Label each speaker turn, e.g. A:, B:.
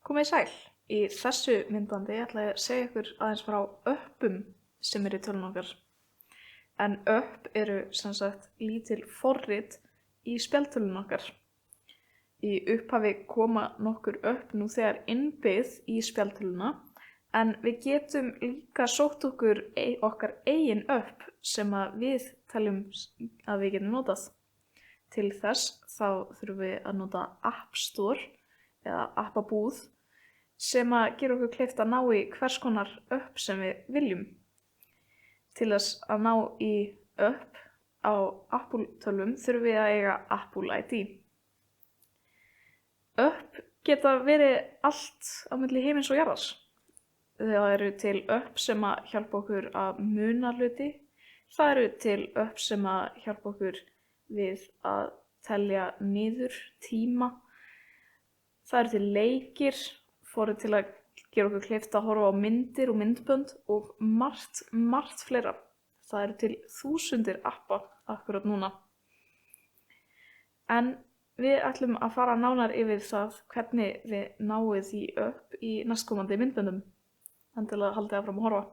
A: Komið sæl. Í þessu myndbandi ætla ég að segja ykkur aðeins frá öppum sem eru í tölvunum okkar. En öpp eru sem sagt lítil forrit í spjaldtölvunum okkar. Í upphafi koma nokkur öpp nú þegar innbyggð í spjaldtölvuna, en við getum líka sótt okkur okkar eigin öpp sem við teljum að við getum notað. Til þess þá þurfum við að nota App Store eða appabúð sem gera okkur kleift að ná í hvers konar öpp sem við viljum. Til þess að ná í öpp á Apple-tölvum þurfum við að eiga Apple ID. Öpp geta verið allt á milli himins og jarðar. Það eru til öpp sem hjálpa okkur að muna hluti. Það eru til öpp sem hjálpa okkur við að telja niður tíma. Það eru til leikir, forrit til að gera okkur kleift að horfa á myndir og myndbönd og margt fleira. Það eru til þúsundir appa akkurat núna. En við ætlum að fara nánar yfir það hvernig þið náið því upp í næstkomandi myndböndum. Endilega haldið áfram að horfa.